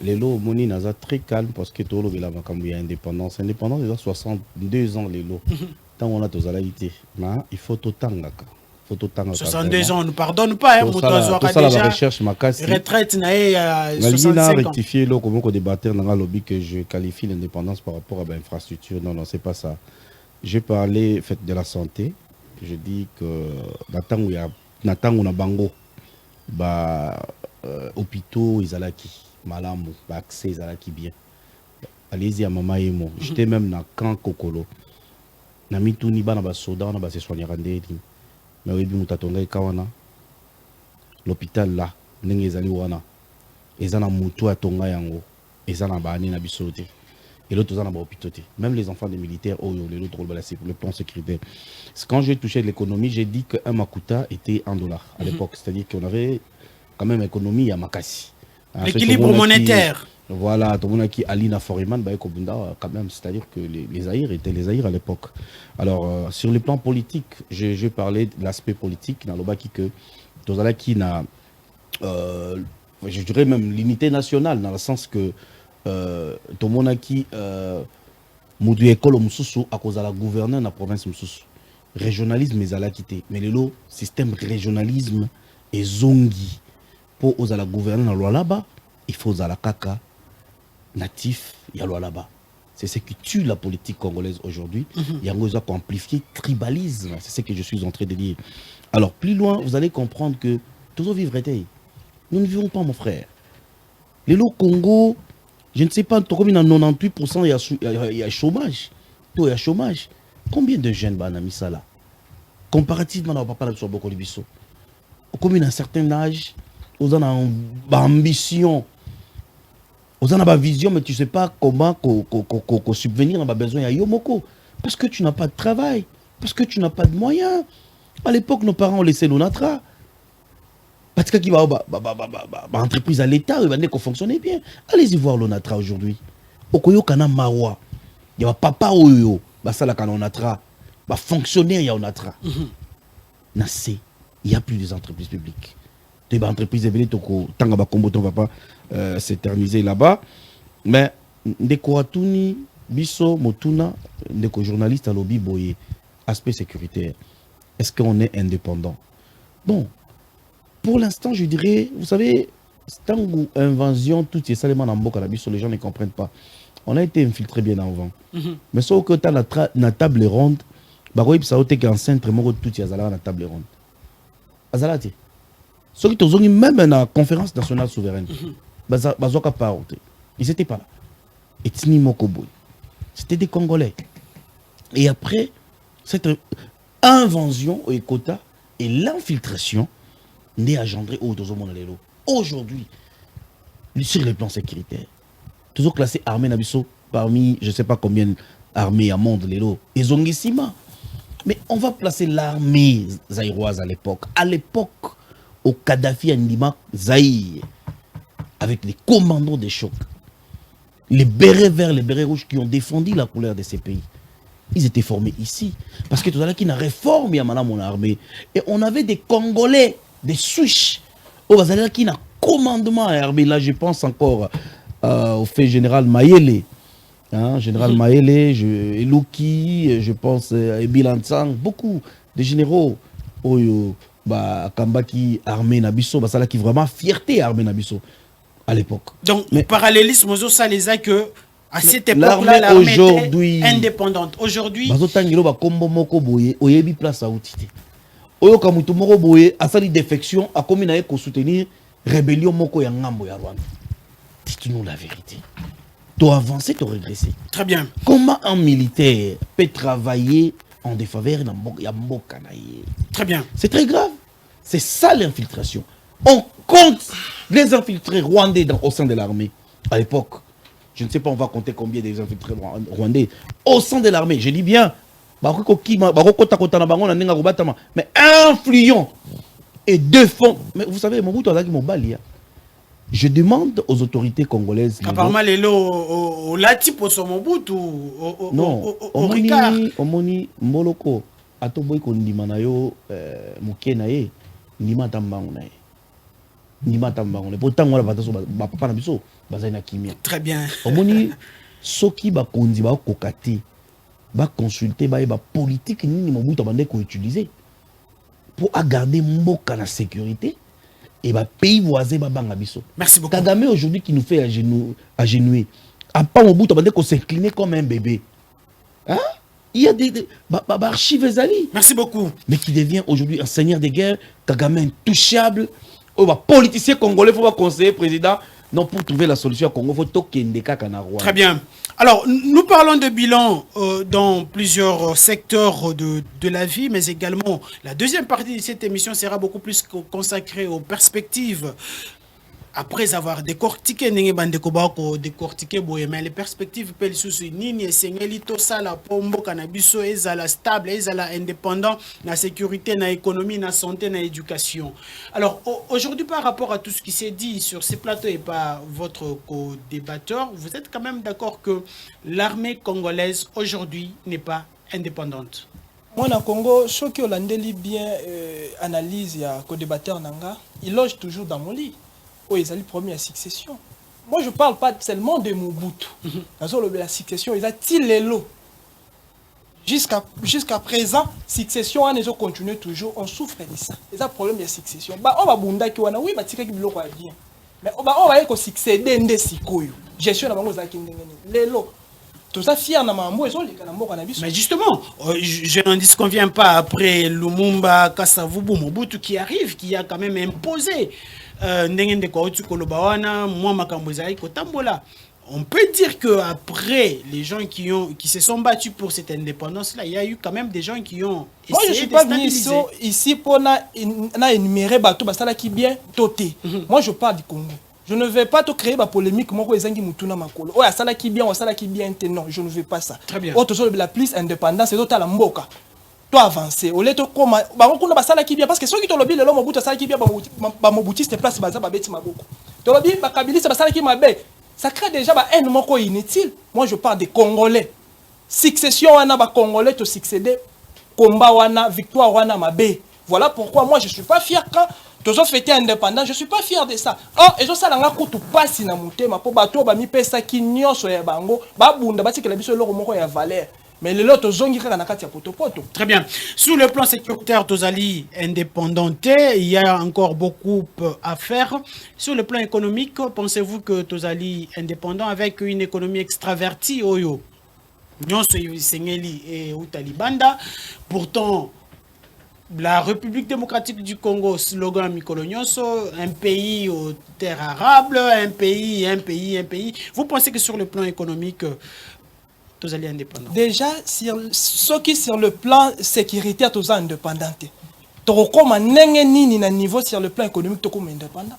Les lots moni naza très calme parce que tout le monde a indépendance. Indépendance, il y a 62 ans les lots. Tant on a tous à l'alité. Il faut tout tangaka. 62 ans, on ne pardonne pas. Tout ça, la recherche, ma casse. Retraite, na 65 ans. Rectifier l'eau, comment on débattait dans le lobby que je qualifie l'indépendance par rapport à l'infrastructure. Non, c'est pas ça. J'ai parlé de la santé. Je dis que Natang ou Nabango, hôpitaux, ils allaient qui malamu accès ezalaki bien allez-y à Mama Emo. J'étais même dans camp Kokolo. Nami Touni bana ba soda on ba se soigner randé. Mais oui, mutatonga kawana. L'hôpital là, ndenge ezali wana. Ezana mutu atonga yango. Ezana bani na bisote. Et l'autre dans l'hôpital. Même les enfants des militaires, oh, l'autre pour le plan sécuritaire. Quand j'ai touché l'économie, j'ai dit qu'un Makuta était $1 à l'époque. C'est-à-dire qu'on avait quand même économie à Makassi. L'équilibre monétaire. Voilà, tout le monde qui Alina Foriman, quand même, c'est-à-dire que les Zaïres étaient les Zaïres à l'époque. Alors, sur le plan politique, je parlais de l'aspect politique dans le bas que Tozala qui n'a, je dirais même l'unité nationale, dans le sens que tout le monde qui Moudou école Moussoussou à cause de la gouverneur de la province Moussoussou. Régionalisme est à la quitter. Mais le système régionalisme est zongi. Pour aux à la gouverneur dans la loi là-bas, il faut aux à la kaka natif, il y a loi là-bas. C'est ce qui tue la politique congolaise aujourd'hui. Il y a un amplifié tribalisme. C'est ce que je suis en train de dire. Alors, plus loin, vous allez comprendre que toujours vivre était. Nous ne vivons pas, mon frère. Les lots Congo, je ne sais pas, combien dans 98% il y a chômage. Il y a chômage. Combien de jeunes banami ça là? Comparativement à papa sur beaucoup de bisso. Combien d'un certain âge, vous en avez ambition. Vous en avez vision, mais tu ne sais pas comment subvenir à nos besoins à Yomoko. Parce que tu n'as pas de travail, parce que tu n'as pas de moyens. À l'époque, nos parents ont laissé l'ONATRA. Parce que qui va entreprise à l'État, il va fonctionner bien. Allez-y voir l'ONATRA aujourd'hui. Okoyo kana mawa. Il y a papa oyo, basala kana ONATRA, fonctionnaire il y a ONATRA. Nassé, il n'y a plus des entreprises publiques. Des entreprises évoluées, tant que combo on va pas s'éterniser là-bas. Mais Ndekoatuni, Bisso, Motuna, Ndeko journaliste à lobby boye, aspect sécuritaire. Est-ce qu'on est indépendant? Bon, pour l'instant, je dirais, vous savez, tant que invasion, tout est salement en boca, les gens ne comprennent pas. On a été infiltré bien avant. Mais sauf que tu as la table ronde, il faut que tu aies un centre, tout est à la table ronde. Azalati. Ceux qui ont même la conférence nationale souveraine, ils n'étaient pas là. Et Tini Mokoboy. C'était des Congolais. Et après, cette invasion au quota et l'infiltration n'est engendré aujourd'hui, sur les plans sécuritaires, toujours classé armée Nabiso parmi je ne sais pas combien d'armées à monde les lots. Ils ont Sima. Mais on va placer l'armée zaïroise à l'époque. À l'époque, au Kadhafi Ndima Zaïre, avec les commandos des chocs, les bérets verts, les bérets rouges qui ont défendu la couleur de ces pays. Ils étaient formés ici. Parce que tout à l'heure, qui n'a réforme Yamana mon armée. Et on avait des Congolais, des Souches, qui n'a commandement à l'armée. Là, je pense encore au fait général Mayele. Hein, général Mayele, Elouki, je pense à Ebilansang, beaucoup de généraux. Kambaki armée Nabiso, ça là qui vraiment fierté armée Nabiso à l'époque. Donc, mais parallélisme, ça les a que à cette époque-là, l'armée était indépendante. Aujourd'hui, défection a commis à soutenir rébellion moko ya ngambo ya Rwanda. Dites-nous la vérité. Tu as avancé, tu as régressé. Très bien. Comment un militaire peut travailler en défaveur de Mboka? Très bien. C'est très grave. C'est ça l'infiltration. On compte les infiltrés rwandais au sein de l'armée. À l'époque, je ne sais pas, on va compter combien des infiltrés rwandais au sein de l'armée. Je dis bien, mais influents et défend. Mais vous savez, je demande aux autorités congolaises. Apparemment, les lots au Lati pour son Mobutu non, au Ricard. Omoni Moloko, Atoboy Kondimanayo, Mukenaye, Nima Tambangonaye. Nima Tambangonaye. Pourtant, on va papa Nabiso, Bazana Kimia. Très bien. Omoni, Soki Bakondi, Bakokati, Bakonsulter, ba politique, ni Mobutu Bande qu'on utiliser pour garder Mboka la sécurité. Et bah pays voisin banga biso. Merci beaucoup. Kagame aujourd'hui qui nous fait agenouer. À part au bout, on va dire qu'on s'incline comme un bébé. Hein? Il y a des archives Zali. Merci beaucoup. Mais qui devient aujourd'hui un seigneur de guerre, Kagame intouchable. On va politicien congolais, il faut pas conseiller président. Non, pour trouver la solution au Congo, il faut tokende kaka na Rwanda. Très bien. Alors, nous parlons de bilan dans plusieurs secteurs de la vie, mais également la deuxième partie de cette émission sera beaucoup plus consacrée aux perspectives. Après avoir décortiqué, décortiqué, mais les perspectives pellent sous nini et sengeli to sala pombo canabiso ezala stable, ezala indépendant, la sécurité, la économie, la santé, la éducation. Alors aujourd'hui, par rapport à tout ce qui s'est dit sur ces plateaux et par votre co-débatteur, vous êtes quand même d'accord que l'armée congolaise aujourd'hui n'est pas indépendante? Moi, dans le Congo, ceux qui ont bien analyse, il y a co-débatteur Nanga, il loge toujours dans mon lit. Oh, ils ont le premier à succession. Moi, je ne parle pas seulement de Mobutu. Dans la succession, ils ont tiré l'eau. Jusqu'à présent, succession, on a continué toujours, on souffre de ça. Il y a un problème de succession. On va bunda qui wana oui, batika ki biloko bien. Mais on va y succéder ndé sikoyo. Gestion na bango za kindengeni. Lelo. Tout ça fier na mambo ezo lika na mboka na biso. Mais justement, je n'en disconviens pas après Lumumba, Kasavubu, Mobutu qui arrive, qui a quand même imposé ndenge kwa otu koloba wana moi makambo ezali kotambola. On peut dire que après les gens qui se sont battus pour cette indépendance là, il y a eu quand même des gens qui ont essayé. Moi je suis pas venu ici pour énumérer bateau basala qui bien toté. Moi je parle du Congo. Je ne vais pas te créer ma polémique moko ezangi mutuna makolo. Oh asala qui bien, asala qui bien non, je ne veux pas ça. Très bien. Autre chose la plus indépendance c'est total mboka. Toi avancer au lieu de comment ba kuna basala qui bien parce que ceux qui te lobby le Mobutu asala qui bien ba Mobutiste place baza ba beti maboko. To lobby ba Kabiliste basala qui mabe. Ça crée déjà ba haine moko inutile. Moi je parle des Congolais. Succession wana ba Congolais te succéder combat wana victoire wana mabe. Voilà pourquoi moi je suis pas fier quand tous fêter indépendant, je suis pas fier de ça. Oh, et je sais nga kutu pasi na mutema po bato ba mi pesa ki nyonso ya bango, ba bunda ba tikela biso loko moko ya valeur. Mais le lot zongi kaka na kati ya poto. Très bien. Sur le plan sécuritaire, Tozali indépendanté, il y a encore beaucoup à faire. Sur le plan économique, pensez-vous que Tozali indépendant avec une économie extravertie oyo nyonso sengeli et utalibanda, pourtant la République démocratique du Congo, slogan Mikolo Nyonso, un pays aux terres arables, un pays. Vous pensez que sur le plan économique, tous allez indépendants? Déjà, ceux qui sur le plan sécuritaire, tous indépendants. Tu recommandes nini na niveau sur le plan économique, tu comme indépendant.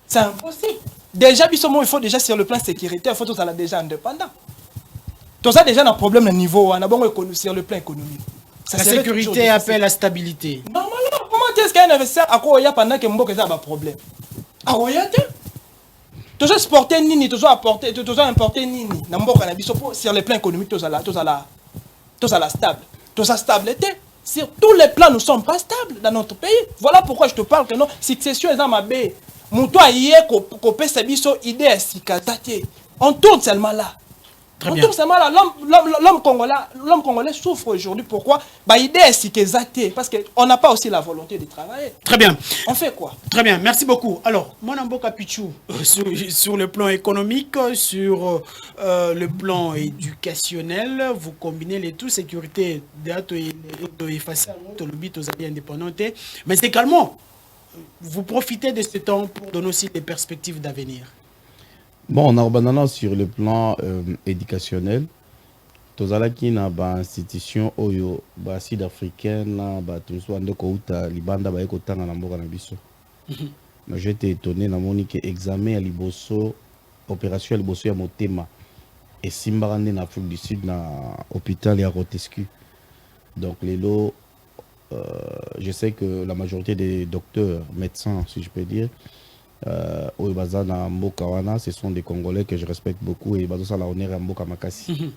C'est impossible. Déjà, il faut déjà sur le plan sécuritaire, il faut tous aller déjà indépendant. Tous a déjà un problème au niveau sur le plan économique. La sécurité appelle la stabilité. Normalement, comment est-ce qu'un investisseur a quoi pendant que Mboka a un problème? Ah oui, tu as exporté nini, tu as apporté, tu as importé nini. Na Mboka na biso sur les plans économiques, tu as la stable. Tu as stabilité. Sur tous les plans, nous ne sommes pas stables dans notre pays. Voilà pourquoi je te parle que non, succession est dans ma baie. Mouto a yé ko pesa biso idée sikatati. On tourne seulement là. L'homme congolais souffre aujourd'hui. Pourquoi? Parce qu'on n'a pas aussi la volonté de travailler. Très bien. On fait quoi? Très bien, merci beaucoup. Alors, Monamboka Pichou, sur le plan économique, sur le plan éducationnel, vous combinez les tout, sécurité, mais également, vous profitez de ce temps pour donner aussi des perspectives d'avenir. Bon, on a sur le plan éducationnel, tozalaki na ba institution oyo ba sud-africaine na ba tuso ndeko uta libanda ba ekotanga na mboka na biso. Mais j'étais étonné na moni que examen ya liboso opération ya liboso ya motema et simbarande na Afrique du Sud na hôpital ya Rotescu. Donc les lots je sais que la majorité des docteurs, médecins si je peux dire au Bazana Mbokawana, ce sont des Congolais que je respecte beaucoup et Bazosa la honneur à Mboka Makasi.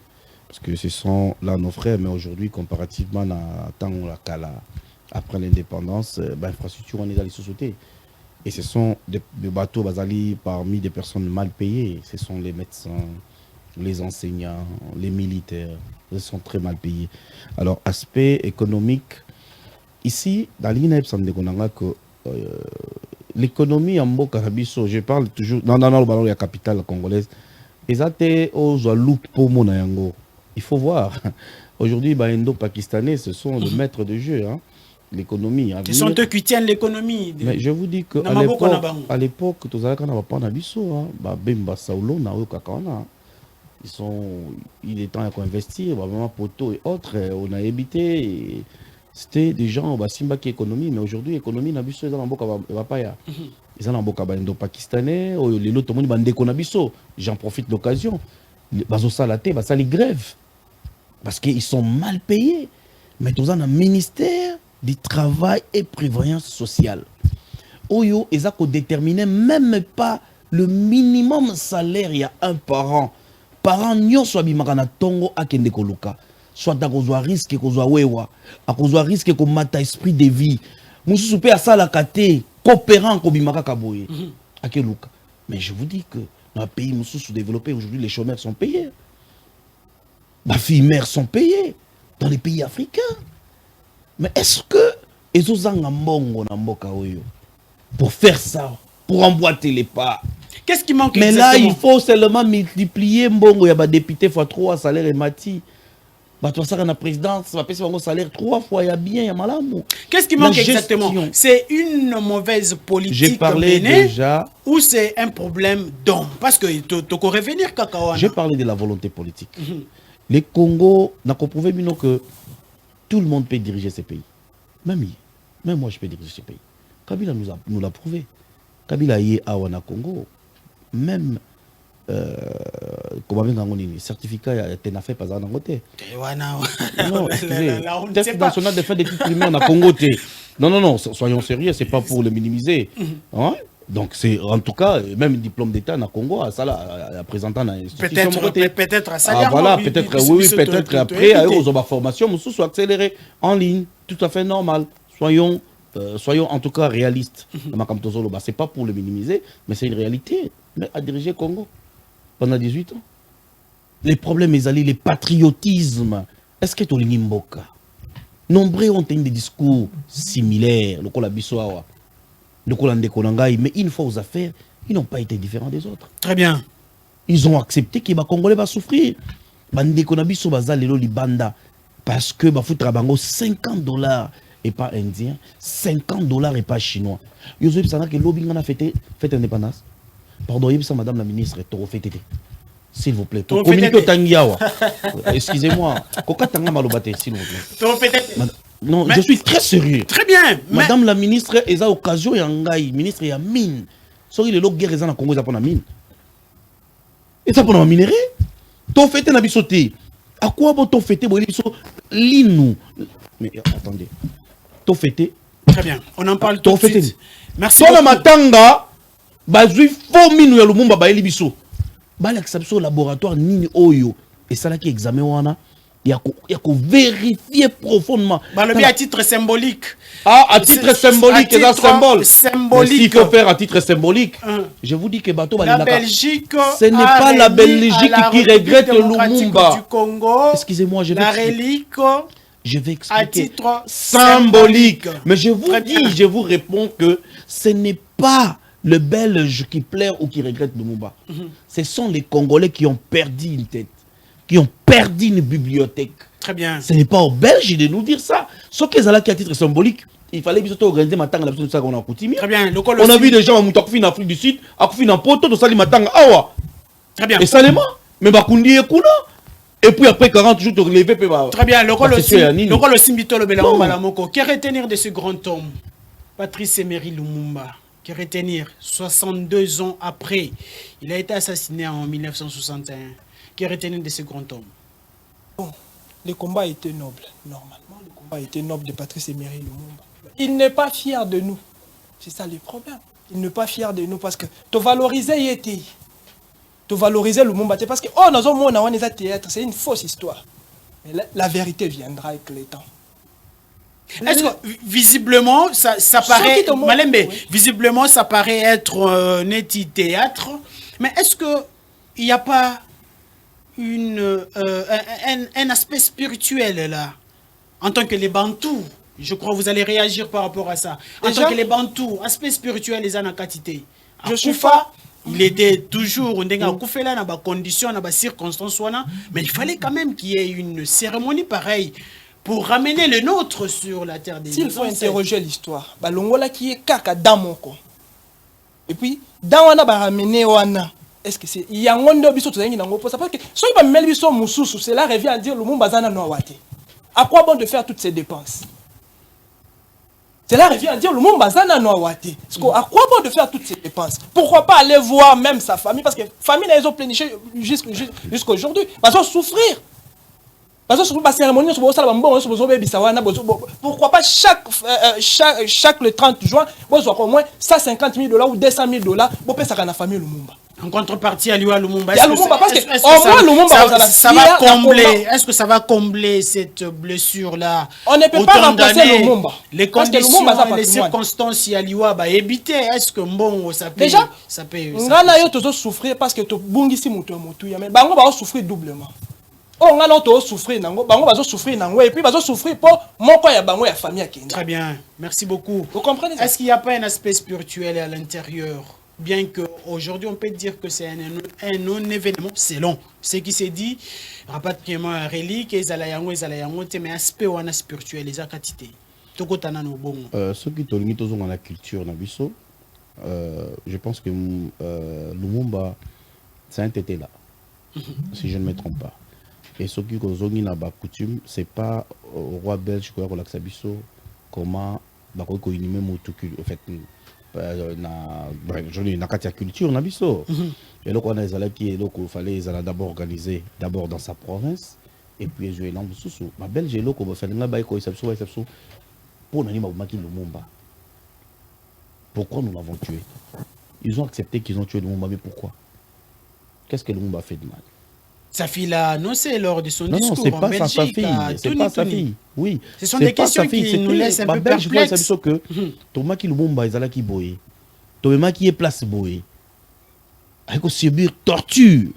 Parce que ce sont là nos frères, mais aujourd'hui, comparativement à temps la Kala, après l'indépendance, l'infrastructure on est dans les sociétés. Et ce sont des bateaux Bazali parmi des personnes mal payées. Ce sont les médecins, les enseignants, les militaires. Ils sont très mal payés. Alors, aspect économique, ici, dans l'INEP, ça me déconne que l'économie en Mboka Rabiso, je parle toujours dans le ballon de la capitale congolaise, ils étaient aux loup pour mon yango. Il faut voir. Aujourd'hui, les Indo-Pakistanais, ce sont les maîtres de jeu. Hein. l'économie. Ce sont eux qui tiennent l'économie. Mais je vous dis qu'à l'époque, tous les il est temps d'investir, vraiment poteau et autres, on a évité. C'était des gens qui économie, mais aujourd'hui, l'économie n'a pas ils sont en boka pakistanais, les autres j'en profite de l'occasion. Les grèves. Parce qu'ils sont mal payés. Mais tous un ministère du travail et prévoyance sociale. Oyo, ils ont déterminé même pas le minimum salaire il y a un par an. Par an, nous sommes en tongo à Kendekoluka. Soit à cause risque, à cause wewa, à cause risque qu'on mata esprit de vie. Nous sommes à ça la kate, coopérant comme bimaka kaboye. À Keluka. Mais je vous dis que dans un pays sous-développé, aujourd'hui, les chômeurs sont payés. Les filles mères sont payées dans les pays africains. Mais est-ce que ils ont pour faire ça, pour emboîter les pas? Qu'est-ce qui manque? Mais là, il faut seulement multiplier mbongo. Il y a des députés fois 3 salaire et mati. Bah, toi, ça, la présidence, ça va payer son salaire 3 fois, il y a bien, il y a malamou. Qu'est-ce qui manque exactement? C'est une mauvaise politique. J'ai parlé déjà. Ou c'est un problème d'homme? Parce que tu peux revenir, Kakawana. J'ai parlé de la volonté politique. Les Congo, n'a pas prouvé que tout le monde peut diriger ces pays. Même moi, je peux diriger ces pays. Kabila nous l'a prouvé. Kabila y est à Congo. Même certificat a été fait par un côté. Non, test national de fait des titres humains en Congo. Non, soyons sérieux, c'est pas pour le minimiser. Hein? Donc, c'est en tout cas, même diplôme d'État en Congo, ça la présentant dans l'institution. Peut-être à ça. Voilà, peut-être, oui, peut-être après, aux formations, nous soit accéléré en ligne, tout à fait normal. Soyons en tout cas réalistes. C'est pas pour le minimiser, mais c'est une réalité. Mais à diriger Congo pendant 18 ans. Les problèmes, les patriotismes. Est-ce que tu as Mboka? Nombreux ont tenu des discours similaires, le Kolabissoa, le Kolandé, mais une fois aux affaires, ils n'ont pas été différents des autres. Très bien. Ils ont accepté que les Congolais vont souffrir. Bande Konabiso Bazalelo Libanda, parce que $50 et pas indien, $50 et pas chinois. Vous savez que l'Obing a fait indépendance. Pardon, madame la ministre, s'il vous plaît. Excusez-moi. S'il vous plaît. Non, je suis très sérieux. Très bien. Madame la ministre, elle a occasion, ministre, il y a mine. Sorry, les logs guerres en Congo, ils ont pas mine. Et ça pour la minerai. Tu fais un abisoté. À quoi tu fais l'inu? Mais attendez. Tu fais. Très bien. On en parle tout de suite. Merci. Toi, matanga. Bazui faux minu ya lumumba ba elibiso ba l'exception laboratoire nini oyo et ça là qui examen wana ya ko vérifier profondément ba le bien à titre symbolique. À titre symbolique et symbole symbolique. S'il faut faire à titre symbolique, je vous dis que bateau la Belgique, ce n'est pas la Belgique qui regrette Lumumba du Congo. Excusez-moi, je vais la relique. Je vais expliquer. À titre symbolique. Mais je vous dis, je vous réponds que ce n'est pas le Belge qui pleure ou qui regrette Lumumba. Ce sont les Congolais qui ont perdu une tête, qui ont perdu une bibliothèque. Très bien. Ce n'est pas aux Belges de nous dire ça. Sauf qu'ils allaient à titre symbolique. Il fallait bien organiser matin la ça qu'on a coutumier. Très bien. On a vu des gens en Afrique du Sud, à Koufina Poto, de Sali Matanga. Awa. Très bien. Et Salema, mais Bakundi et Kuna. Et puis après 40 jours, tu relevé. Très bien. Le Simbito le Belamou Malamoko. Que retenir de ce grand homme, Patrice Emery Lumumba? Que retenir 62 ans après, il a été assassiné en 1961. Que retenir de ce grand homme? Bon, le combat était noble, normalement. Le combat était noble de Patrice Emery Lumumba. Il n'est pas fier de nous. C'est ça le problème. Il n'est pas fier de nous parce que te valoriser Yeti. Te valoriser Lumumba, parce que oh, nous avons un théâtre, c'est une fausse histoire. Mais la vérité viendra avec le temps. Est-ce que visiblement ça paraît Malembe, oui. Visiblement ça paraît être un théâtre, mais est-ce que il n'y a pas un aspect spirituel là en tant que les Bantous? Je crois que vous allez réagir par rapport à ça. En tant que les Bantous, aspect spirituel les anakatité. Je suis pas. Il était toujours dans conditions, dans circonstances, mais il fallait quand même qu'il y ait une cérémonie pareille pour ramener le nôtre sur la terre des s'il faut interroger l'histoire, balongola qui est kaka dans mon corps. Et puis, dans wana ba ramener wana, est-ce que c'est yangondo biso to yangi nango pour ça parce que so ba mel biso mususu, cela revient à dire le monde bazana no wate. À quoi bon de faire toutes ces dépenses? Cela revient à dire le monde bazana no wate. À quoi bon de faire toutes ces dépenses? Pourquoi pas aller voir même sa famille parce que famille ils ont pléniché jusqu'à aujourd'hui, parce qu'ils souffrir. Parce que la cérémonie, pourquoi pas chaque le 30 juin, au moins 150 000 $ ou 200 000 $, pour payer ça à la famille Lumumba. En contrepartie à Liwa Lumumba, est-ce que ça va combler cette blessure-là? On ne peut pas remplacer Lumumba. Les conditions, les circonstances, il y a Liwa, éviter. Est-ce que bon, ça peut... Déjà, ça peut on a souffrir parce que tu bungisi mutu mais on va souffrir doublement. On a souffrir nango, bango va souffrir nango et puis va souffrir pour mon quoi ya bango ya famille Kenya. Très bien, merci beaucoup. Vous comprenez ça? Est-ce qu'il n'y a pas un aspect spirituel à l'intérieur? Bien qu'aujourd'hui on peut dire que c'est un non-événement, selon ce qui s'est dit, rapatriement relique, mais aspect ou un spirituel, les acatités. Ceux qui ont la culture, je pense que Lumumba, c'est un tété là, si je ne me trompe pas. Et ceux qui ont la coutume, c'est pas au roi belge qui a relaxé comment il inhumé en fait na culture na biso. Et donc on a les qui donc il fallait d'abord organiser d'abord dans sa province et puis jouer dans sous ma belge là qu'on va faire là bas ko pour nani maki Lumumba. Pourquoi nous l'avons tué? Ils ont accepté qu'ils ont tué Lumumba, mais pourquoi? Qu'est-ce que Lumumba fait de mal? Sa fille l'a annoncé lors de son discours. Non, c'est en pas Belgique, sa fille. C'est pas sa fille. Oui. Ce sont des questions qui nous laissent un peu perplexes. C'est que Thomas qui Lumumba est là qui boye. Thomas qui est place boye. Avec subir torture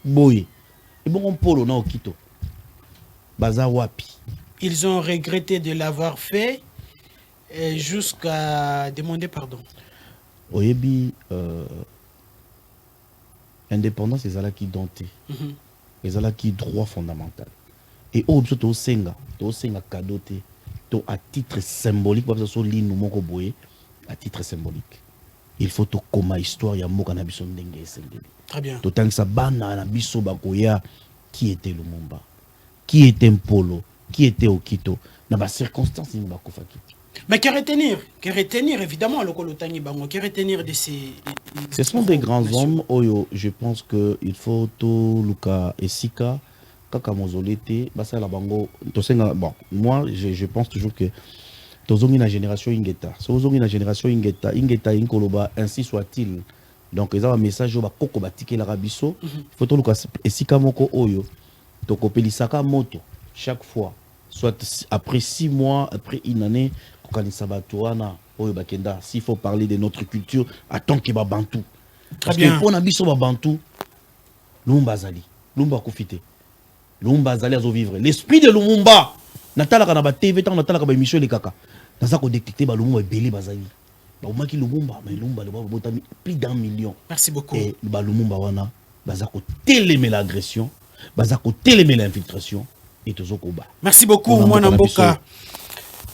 boye. Et bon on polo na okito. Baza wapi. Ils ont regretté de l'avoir fait jusqu'à demander pardon. Oyebi indépendance c'est là qui dompté. Et ça là qui droit fondamental. Et au besoin to senga kadoté to à titre symbolique parce que so ligne moko boye à titre symbolique. Il faut to koma histoire ya moka na biso ndenge esengeli. Très bien. To tangisa bana na biso bakoya qui était Lumumba, qui était Mpolo, qui était Okito na ba circonstances ni bakofaki. Mais que retenir évidemment le Kolotangi Bango, que retenir de ces... Ce sont des grands hommes, Oyo, je pense qu'il faut tout Luka Esika, Kaka Mozolete, Bassa la Bango, bon, moi je pense toujours que Tozongi na génération Ingeta, Tozongi na génération Ingeta Inkoloba, ainsi soit-il. Donc ils ont un message au Koko Batike la Rabiso, il faut tout Luka Esika Moko Oyo, Toko Pelisaka Moto, chaque fois, soit après 6 mois, après une année, s'il faut parler de notre culture, attends qu'il y ait Bantou. Parce que pour Nabiso Bantou, Lumumba Zali, Lumumba Koufité, Lumumba Zali à vivre. L'esprit de Lumumba, Natala Kanaba TV, Natala Kanaba émission les Kaka. Dans qu'on détecté, Lumumba est belé Bazali. Lumumba qui Lumumba, mais Lumumba plus d'1 million. Merci beaucoup. Et Lumumba Wana, Bazako télémé l'agression, Bazako télémé l'infiltration et Tozokoba. Merci beaucoup, Mwanamboka.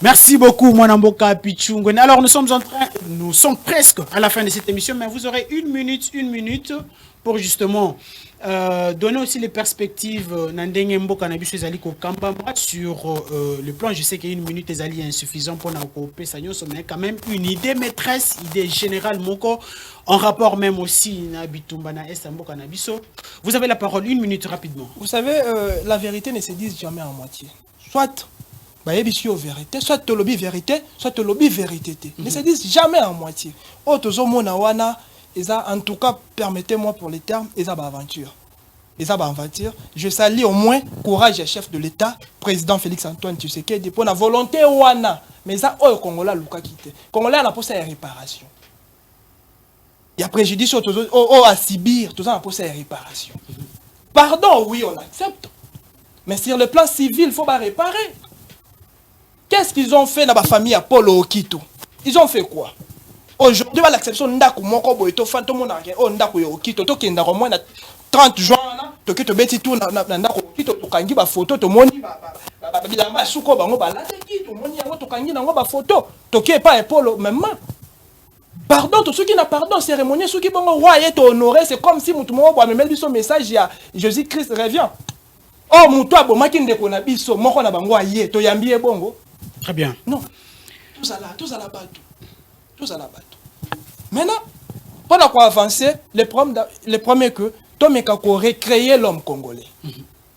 Merci beaucoup, Mwanamboka Pichungwen. Alors, nous sommes presque à la fin de cette émission, mais vous aurez une minute pour justement donner aussi les perspectives Nandenge Mboka Nabiso Zaliko Kambamba sur le plan. Je sais qu'une minute est insuffisant pour nous mais quand même une idée maîtresse, idée générale Moko, en rapport même aussi Nabitumba na Est Mboka Nabiso. Vous avez la parole, une minute rapidement. Vous savez, la vérité ne se dit jamais en moitié. Soit vérité, soit te lobby vérité, soit te lobby vérité. Ne se disent jamais en moitié. En tout cas, permettez-moi pour les termes, ils ont aventure. Je salue au moins courage et chef de l'État, président Félix Antoine Tshisekedi, pour la volonté ouana. Mais ça, au Congolais, Luka Kite. Congolais, on a posé la réparation. Il y a préjudice à Sibir, tout ça, on a posé la réparation. Pardon, oui, on accepte. Mais sur le plan civil, il faut pas réparer. Qu'est-ce qu'ils ont fait dans la famille Apollo Okito? Ils ont fait quoi? Aujourd'hui, l'acception ndako moko boito fantôme na rien. Oh ndako yo Okito to kenda au moins 30 juin là, to ke to beti tout na ndako Okito to kangi ba photo to moni ba bilamba suko bango balataki tomoni yango tokangi nango bafoto tokie pas epolo même. Pardon, tout ce qui n'a pardon, cérémonie, ceux qui vont roi et honoré, c'est comme si tout le monde a même son message, il y a Jésus-Christ revient. Oh, moutoua, bon, makin de konabiso, moko na bango aye, to yambi e bongo. Très bien. Non. Tout ça là, tout ça là. Maintenant, pendant qu'on avancer, le premier que, Tomeka ko recréer l'homme congolais.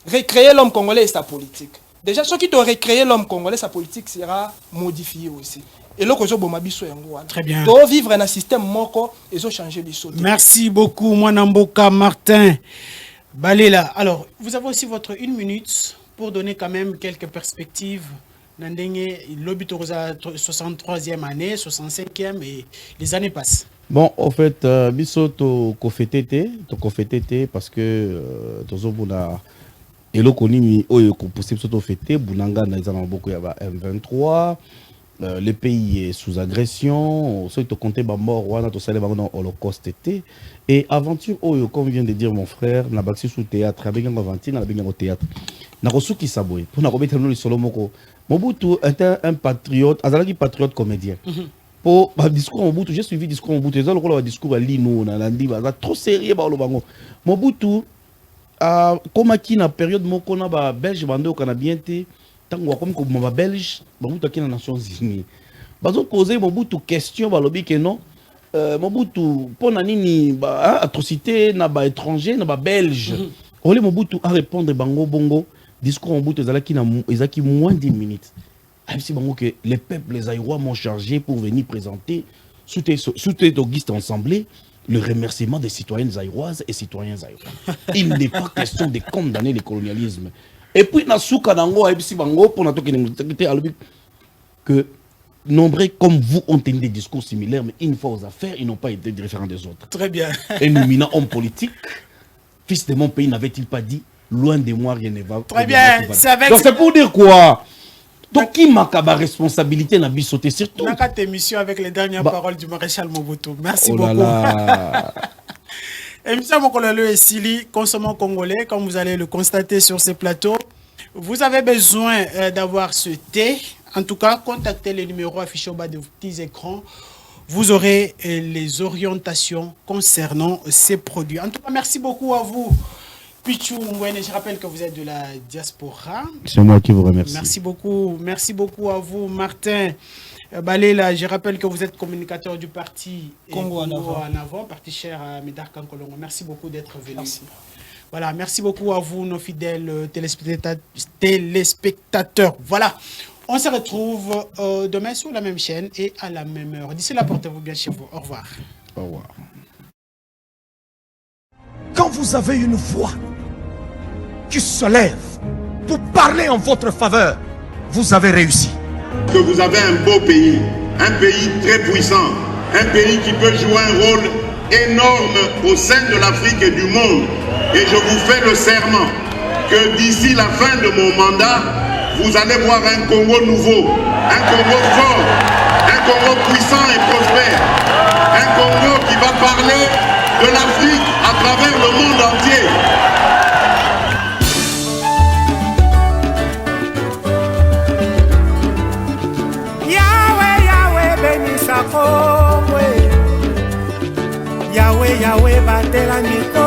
Recréer l'homme congolais et sa politique. Déjà, ceux qui ont recréé l'homme congolais, sa politique sera modifiée aussi. Et là, très bien. Pour vivre dans un système moko, ils ont changé les choses. Merci beaucoup, Mwanamboka Martin Balela. Alors, vous avez aussi votre 1 minute pour donner quand même quelques perspectives. Nandenge, l'obito 63e année, 65e et les années passent. Bon, en fait, biso to kofetete parce que tozo buna eloko nini oyo ko possible soto fete bunanga na ezana beaucoup ya ba M23. Le pays est sous agression, ceux qui ont compté mort, on a tous dans Holocauste et aventure, comme vient de dire mon frère, n'a pas sous théâtre, avec un aventure, n'a pas au théâtre. N'a pas qui s'abouille. Pour n'a pas mettre le solo moko. Mobutu était un patriote, azalaki patriote comédien. Pour discours Mobutu, j'ai suivi discours Mobutu, ils ont le discours à Lino, na landi, baza trop sérieux ba lo bango. Mobutu comme qui na période moko na ba belge bande au Canadien tango comme ko belge Mobutu qui na Nations Unies bazo poser Mobutu question balobi que non Mobutu pona nini ba atrocité na ba étranger na ba belge ole Mobutu a répondre bango bongo discours Mobutu ezaki moins de 10 minutes si bango que les peuples les Aïrois m'ont chargé pour venir présenter sous tes auguste assemblée le remerciement des citoyennes aïroises et citoyens aïrois. Il n'est pas question de condamner le colonialisme. Et puis, que nombreux comme vous ont tenu des discours similaires, mais une fois aux affaires, ils n'ont pas été différents des autres. Très bien. Éminent homme politique, fils de mon pays, n'avait-il pas dit, loin de moi, rien ne va. Très bien. Donc c'est pour dire quoi? Donc qui m'a la responsabilité n'a sauté surtout. On a 4 émissions avec les dernières paroles du maréchal Mobutu. Merci beaucoup. Émission Mokololo et Sili, consommant congolais, comme vous allez le constater sur ces plateaux. Vous avez besoin d'avoir ce thé. En tout cas, contactez les numéros affichés au bas de vos petits écrans. Vous aurez les orientations concernant ces produits. En tout cas, merci beaucoup à vous. Pichou Mwene, je rappelle que vous êtes de la diaspora. C'est moi qui vous remercie. Merci beaucoup à vous, Martin Balela. Je rappelle que vous êtes communicateur du parti Congo en avant, parti cher à Médard Kankolongo. Merci beaucoup d'être venu. Merci. Voilà, merci beaucoup à vous, nos fidèles téléspectateurs. Voilà, on se retrouve demain sur la même chaîne et à la même heure. D'ici là, portez-vous bien chez vous. Au revoir. Au revoir. Quand vous avez une voix qui se lève pour parler en votre faveur, vous avez réussi. Que vous avez un beau pays, un pays très puissant, un pays qui peut jouer un rôle énorme au sein de l'Afrique et du monde. Et je vous fais le serment que d'ici la fin de mon mandat, vous allez voir un Congo nouveau, un Congo fort, un Congo puissant et prospère, un Congo qui va parler de l'Afrique à travers le monde entier. Yahweh, Yahweh, bénisse à Congo. Yahweh, Yahweh, batela miko.